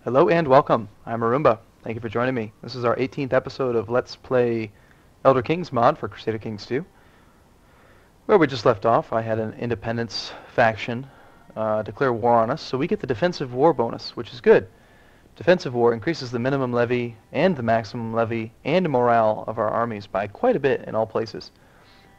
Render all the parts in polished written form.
Hello and welcome. I'm Arumba. Thank you for joining me. This is our 18th episode of Let's Play Elder Kings mod for Crusader Kings 2. Where we just left off, I had an independence faction declare war on us, so we get the defensive war bonus, which is good. Defensive war increases the minimum levy and the maximum levy and morale of our armies by quite a bit in all places.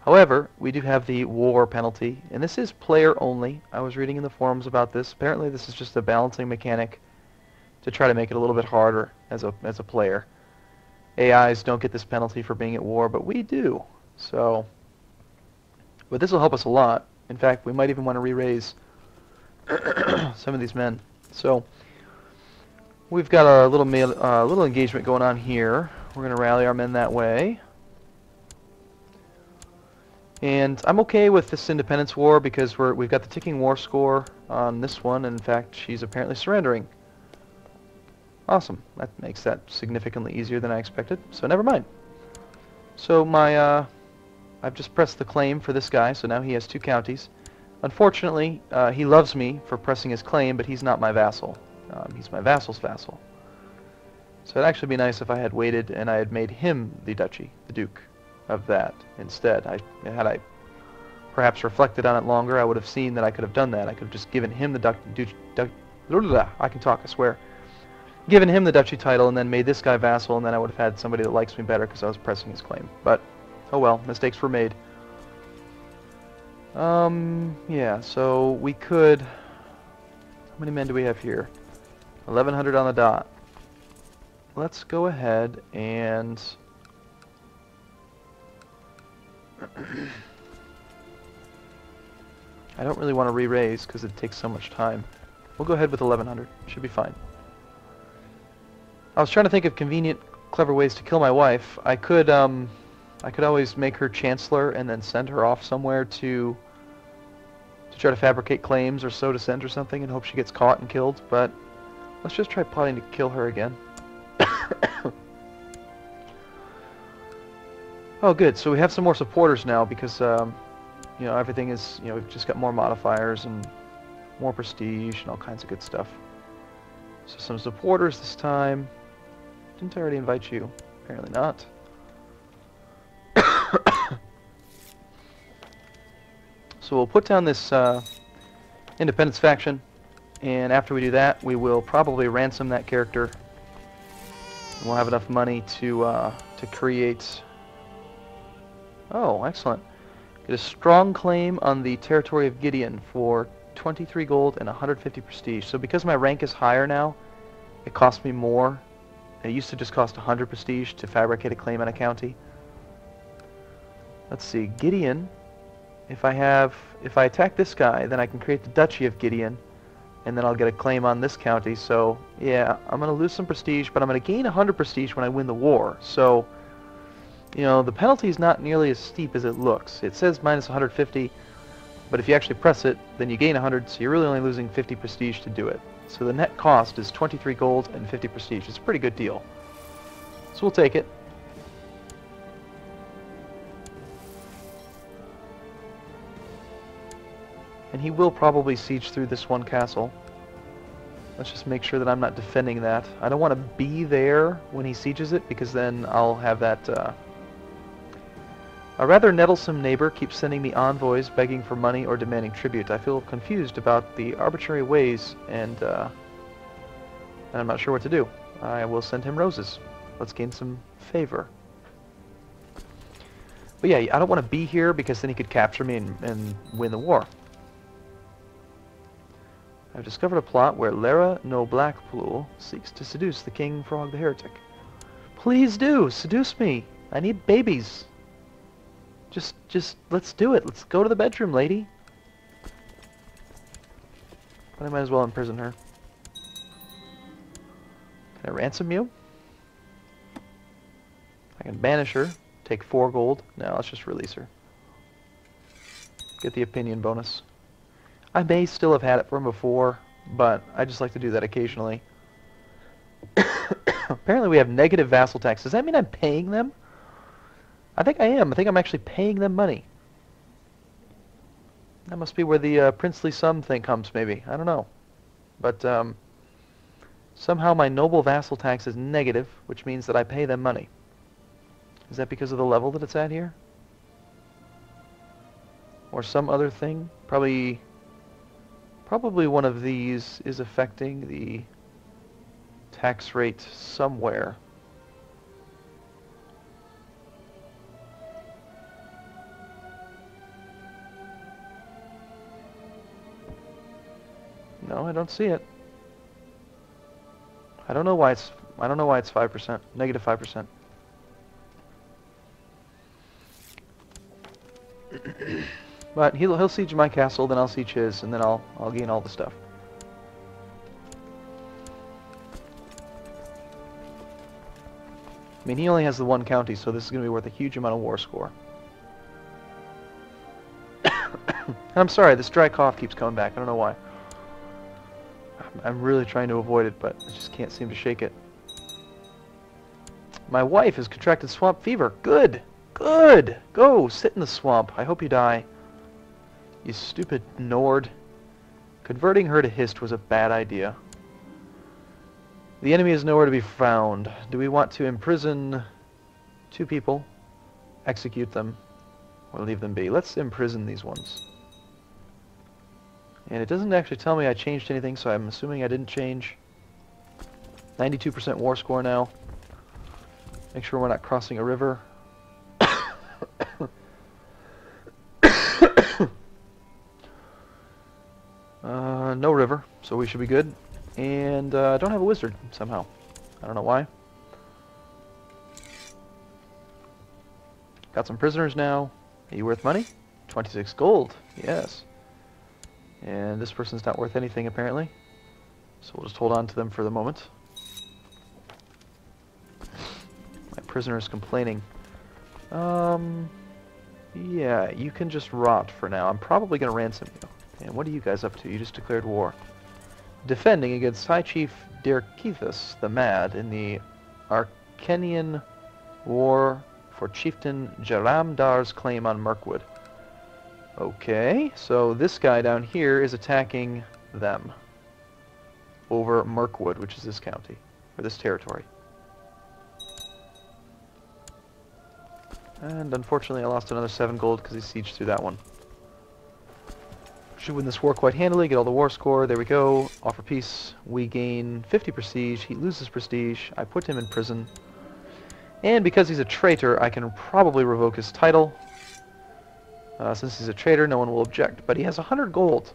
However, we do have the war penalty, and this is player only. I was reading in the forums about this. Apparently this is just a balancing mechanic to try to make it a little bit harder as a player. AIs don't get this penalty for being at war, but we do. But this will help us a lot. In fact, we might even want to re-raise some of these men. So we've got a little engagement going on here. We're going to rally our men that way. And I'm okay with this independence war because we've got the ticking war score on this one. And in fact, she's apparently surrendering. Awesome. That makes that significantly easier than I expected. So never mind. So I've just pressed the claim for this guy, so now he has 2 counties. Unfortunately, he loves me for pressing his claim, but he's not my vassal. He's my vassal's vassal. So it'd actually be nice if I had waited and I had made him the duchy, the duke of that instead. Had I perhaps reflected on it longer, I would have seen that I could have done that. I could have just given him the I can talk, I swear. Given him the duchy title and then made this guy vassal, and then I would have had somebody that likes me better because I was pressing his claim. But oh well, mistakes were made. Yeah, so we could... How many men do we have here? 1,100 on the dot. Let's go ahead and... I don't really want to re-raise because it takes so much time. We'll go ahead with 1,100. Should be fine. I was trying to think of convenient, clever ways to kill my wife. I could always make her chancellor and then send her off somewhere to try to fabricate claims or sow dissent or something and hope she gets caught and killed, but let's just try plotting to kill her again. Oh good, so we have some more supporters now because you know, everything is, you know, we've just got more modifiers and more prestige and all kinds of good stuff. So some supporters this time. Didn't I already invite you? Apparently not. So we'll put down this independence faction, and after we do that, we will probably ransom that character. And we'll have enough money to create... Oh, excellent. Get a strong claim on the territory of Gideon for 23 gold and 150 prestige. So because my rank is higher now, it costs me more. It used to just cost 100 prestige to fabricate a claim on a county. Let's see, Gideon. If I attack this guy, then I can create the Duchy of Gideon, and then I'll get a claim on this county. So yeah, I'm going to lose some prestige, but I'm going to gain 100 prestige when I win the war. So, you know, the penalty is not nearly as steep as it looks. It says minus 150, but if you actually press it, then you gain 100, so you're really only losing 50 prestige to do it. So the net cost is 23 gold and 50 prestige. It's a pretty good deal. So we'll take it. And he will probably siege through this one castle. Let's just make sure that I'm not defending that. I don't want to be there when he sieges it, because then I'll have that... A rather nettlesome neighbor keeps sending me envoys begging for money or demanding tribute. I feel confused about the arbitrary ways, and I'm not sure what to do. I will send him roses. Let's gain some favor. But yeah, I don't want to be here because then he could capture me and win the war. I've discovered a plot where Lara no Blackpool seeks to seduce the King Frog the Heretic. Please do! Seduce me! I need babies! Just let's do it. Let's go to the bedroom, lady. But I might as well imprison her. Can I ransom you? I can banish her. Take 4 gold. No, let's just release her. Get the opinion bonus. I may still have had it from before, but I just like to do that occasionally. Apparently we have negative vassal tax. Does that mean I'm paying them? I think I am. I think I'm actually paying them money. That must be where the princely sum thing comes, maybe. I don't know. But, so Somehow my noble vassal tax is negative, which means that I pay them money. Is that because of the level that it's at here? Or some other thing? Probably one of these is affecting the tax rate somewhere. No, I don't see it. I don't know why it's 5%, negative 5%. But he'll siege my castle, then I'll siege his, and then I'll gain all the stuff. I mean, he only has the one county, so this is going to be worth a huge amount of war score. I'm sorry, this dry cough keeps coming back. I don't know why. I'm really trying to avoid it, but I just can't seem to shake it. My wife has contracted swamp fever. Good! Good! Go! Sit in the swamp. I hope you die. You stupid Nord. Converting her to Hist was a bad idea. The enemy is nowhere to be found. Do we want to imprison 2 people, execute them, or leave them be? Let's imprison these ones. And it doesn't actually tell me I changed anything, so I'm assuming I didn't change. 92% war score now. Make sure we're not crossing a river. No river, so we should be good. And I don't have a wizard somehow. I don't know why. Got some prisoners now. Are you worth money? 26 gold. Yes. And this person's not worth anything apparently. So we'll just hold on to them for the moment. My prisoner is complaining. Yeah, you can just rot for now. I'm probably going to ransom you. And what are you guys up to? You just declared war. Defending against High Chief Dirkethus the Mad in the Arcanian War for Chieftain Jaramdar's claim on Mirkwood. Okay, so this guy down here is attacking them over Mirkwood, which is this county, or this territory. And unfortunately I lost another 7 gold because he sieged through that one. Should win this war quite handily, get all the war score, there we go. Offer peace, we gain 50 prestige, he loses prestige, I put him in prison. And because he's a traitor, I can probably revoke his title. Since he's a traitor, no one will object, but he has 100 gold.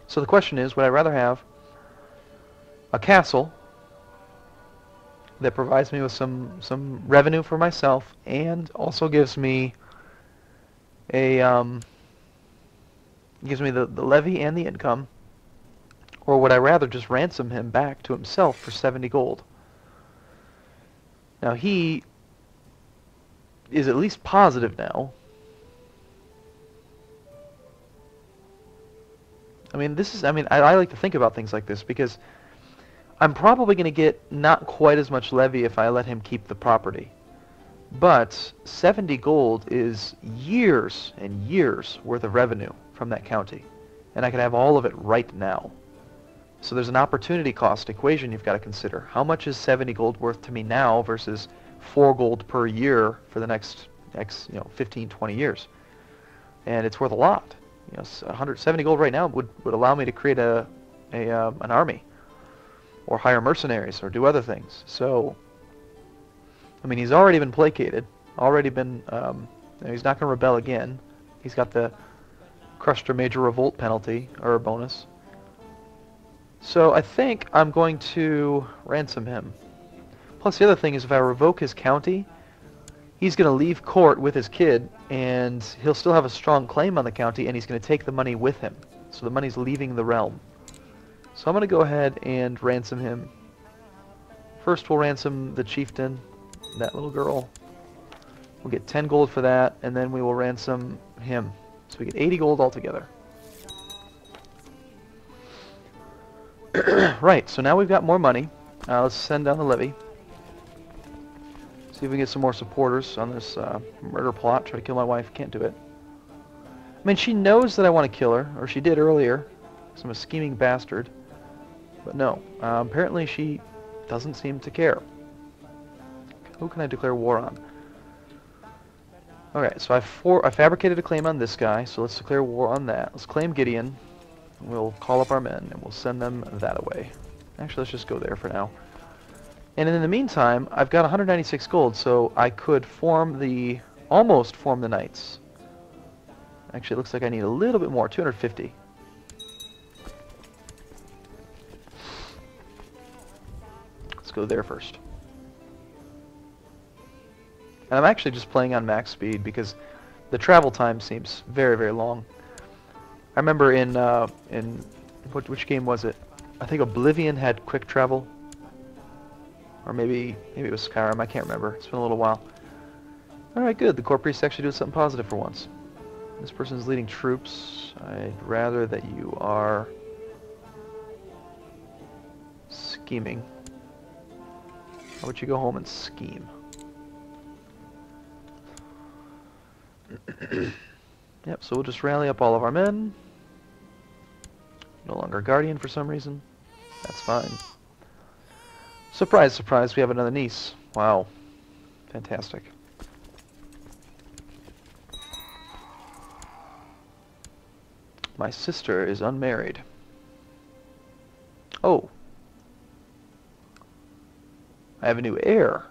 So the question is, would I rather have a castle that provides me with some revenue for myself and also gives me a the levy and the income, or would I rather just ransom him back to himself for 70 gold? Now he is at least positive now. I mean, I like to think about things like this because I'm probably going to get not quite as much levy if I let him keep the property. But 70 gold is years and years worth of revenue from that county. And I could have all of it right now. So there's an opportunity cost equation you've got to consider. How much is 70 gold worth to me now versus 4 gold per year for the next 15, 20 years? And it's worth a lot. 170 gold right now would allow me to create an army, or hire mercenaries, or do other things. So, I mean, he's already been placated, he's not going to rebel again. He's got the crushed or major revolt penalty, or a bonus. So I think I'm going to ransom him. Plus the other thing is if I revoke his county, he's going to leave court with his kid, and he'll still have a strong claim on the county, and he's going to take the money with him. So the money's leaving the realm. So I'm going to go ahead and ransom him. First we'll ransom the chieftain, that little girl. We'll get 10 gold for that, and then we will ransom him. So we get 80 gold altogether. Right, so now we've got more money. Let's send down the levy. See if we can get some more supporters on this murder plot. Try to kill my wife. Can't do it. I mean, she knows that I want to kill her, or she did earlier, because I'm a scheming bastard. But no, apparently she doesn't seem to care. Who can I declare war on? Okay, so I fabricated a claim on this guy, so let's declare war on that. Let's claim Gideon. We'll call up our men, and we'll send them that away. Actually, let's just go there for now. And in the meantime, I've got 196 gold, so I could almost form the knights. Actually, it looks like I need a little bit more, 250. Let's go there first. And I'm actually just playing on max speed because the travel time seems very, very long. I remember in which game was it? I think Oblivion had quick travel, or maybe it was Skyrim. I can't remember. It's been a little while. All right, good. The Court Priest actually doing something positive for once. This person's leading troops. I'd rather that you are scheming. How about you go home and scheme? Yep, so we'll just rally up all of our men. No longer guardian for some reason. That's fine. Surprise, surprise, we have another niece. Wow. Fantastic. My sister is unmarried. Oh. I have a new heir.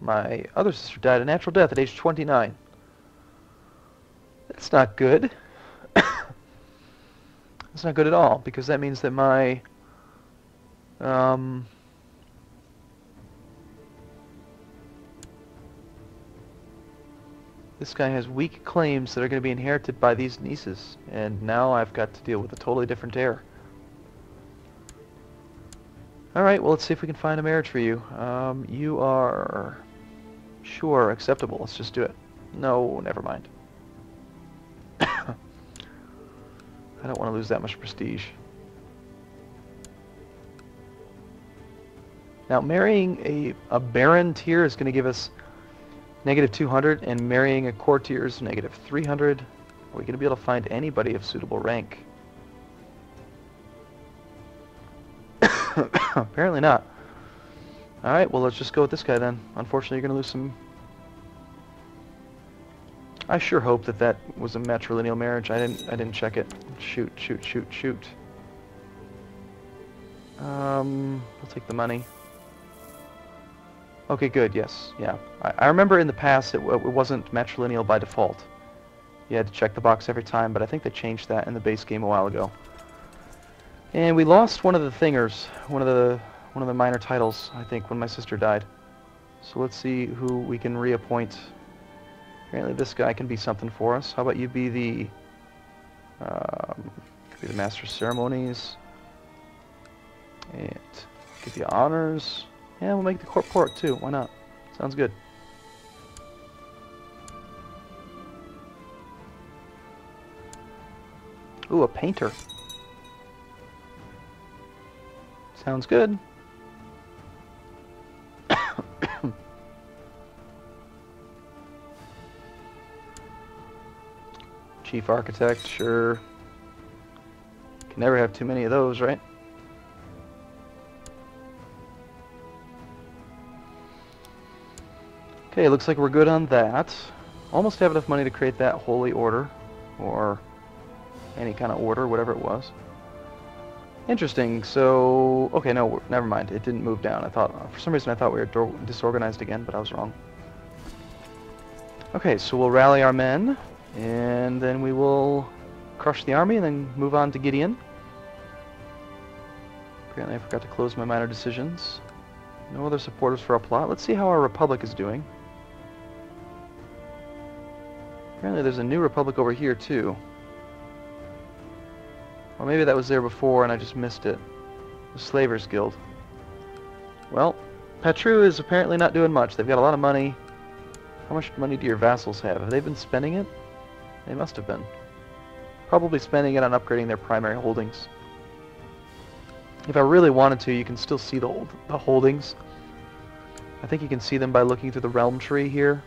My other sister died a natural death at age 29. That's not good. That's not good at all, because that means that my this guy has weak claims that are going to be inherited by these nieces, and now I've got to deal with a totally different heir. Alright, well, let's see if we can find a marriage for you. You are... Sure, acceptable. Let's just do it. No, never mind. I don't want to lose that much prestige. Now, marrying a baron tier is going to give us negative 200, and marrying a courtier is negative 300. Are we going to be able to find anybody of suitable rank? Apparently not. Alright, well, let's just go with this guy then. Unfortunately, you're going to lose some... I sure hope that that was a matrilineal marriage. I didn't check it. Shoot, shoot, shoot, shoot. We'll take the money. Okay, good, yes, yeah. I remember in the past it wasn't matrilineal by default. You had to check the box every time, but I think they changed that in the base game a while ago. And we lost one of the thingers, one of the minor titles, I think, when my sister died. So let's see who we can reappoint. Apparently this guy can be something for us. How about you be the Master of Ceremonies and get the honors. Yeah, we'll make the court port too. Why not? Sounds good. Ooh, a painter. Sounds good. Chief architect, sure. Can never have too many of those, right? Okay, looks like we're good on that. Almost have enough money to create that holy order, or any kind of order, whatever it was. Interesting. So, okay, no, never mind. It didn't move down. I thought, for some reason, I thought we were disorganized again, but I was wrong. Okay, so we'll rally our men, and then we will crush the army, and then move on to Gideon. Apparently, I forgot to close my minor decisions. No other supporters for our plot. Let's see how our republic is doing. Apparently, there's a new republic over here too. Or maybe that was there before and I just missed it. The Slavers Guild. Well, Patru is apparently not doing much. They've got a lot of money. How much money do your vassals have? Have they been spending it? They must have been. Probably spending it on upgrading their primary holdings. If I really wanted to, you can still see the holdings. I think you can see them by looking through the realm tree here.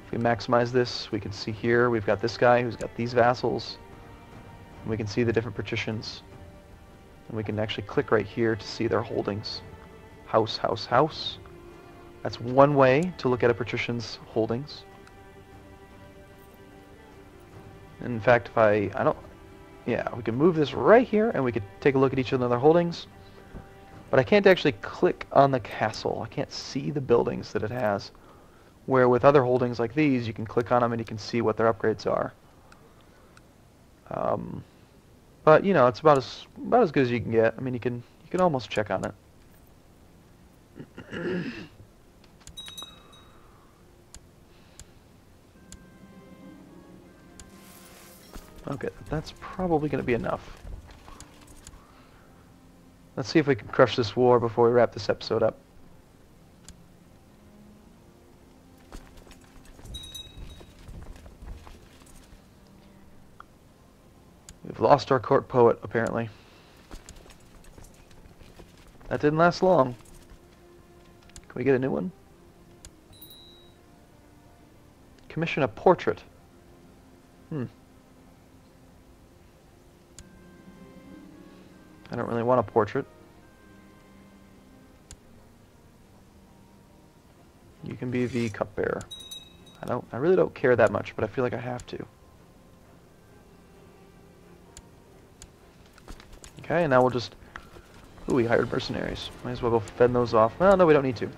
If we maximize this, we can see here we've got this guy who's got these vassals. We can see the different patricians. And we can actually click right here to see their holdings. House, house, house. That's one way to look at a patrician's holdings. In fact, if I don't, yeah, we can move this right here and we could take a look at each of their holdings. But I can't actually click on the castle. I can't see the buildings that it has. Where with other holdings like these, you can click on them and you can see what their upgrades are. But you know, it's about as good as you can get. I mean, you can almost check on it. Okay, that's probably going to be enough. Let's see if we can crush this war before we wrap this episode up. We've lost our court poet, apparently. That didn't last long. Can we get a new one? Commission a portrait. I don't really want a portrait. You can be the cupbearer. I really don't care that much, but I feel like I have to. Okay, and now we'll just... Ooh, we hired mercenaries. Might as well go fend those off. Well, no, we don't need to.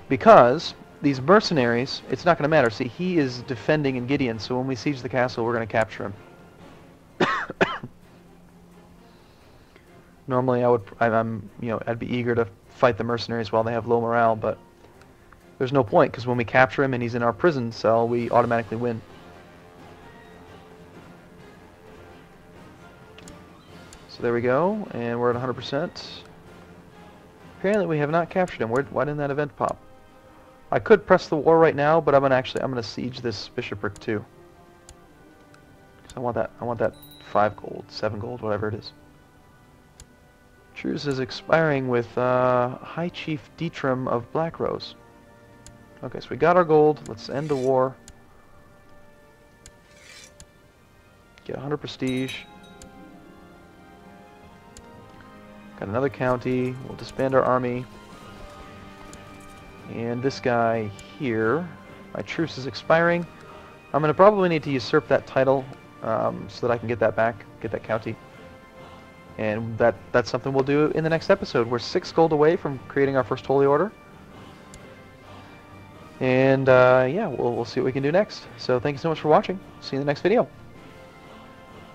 Because these mercenaries, it's not going to matter. See, he is defending in Gideon, so when we siege the castle, we're going to capture him. Normally, I'd be eager to fight the mercenaries while they have low morale, but there's no point, because when we capture him and he's in our prison cell, we automatically win. So there we go, and we're at 100%. Apparently we have not captured him. Why didn't that event pop? I could press the war right now, but I'm gonna siege this bishopric too. Because I want that 5 gold, 7 gold, whatever it is. Truce is expiring with High Chief Dietram of Blackrose. Okay, so we got our gold. Let's end the war. Get 100 prestige. Got another county. We'll disband our army. And this guy here, my truce is expiring. I'm going to probably need to usurp that title so that I can get that back, get that county. And that's something we'll do in the next episode. We're 6 gold away from creating our first Holy Order. And yeah, we'll see what we can do next. So thank you so much for watching. See you in the next video.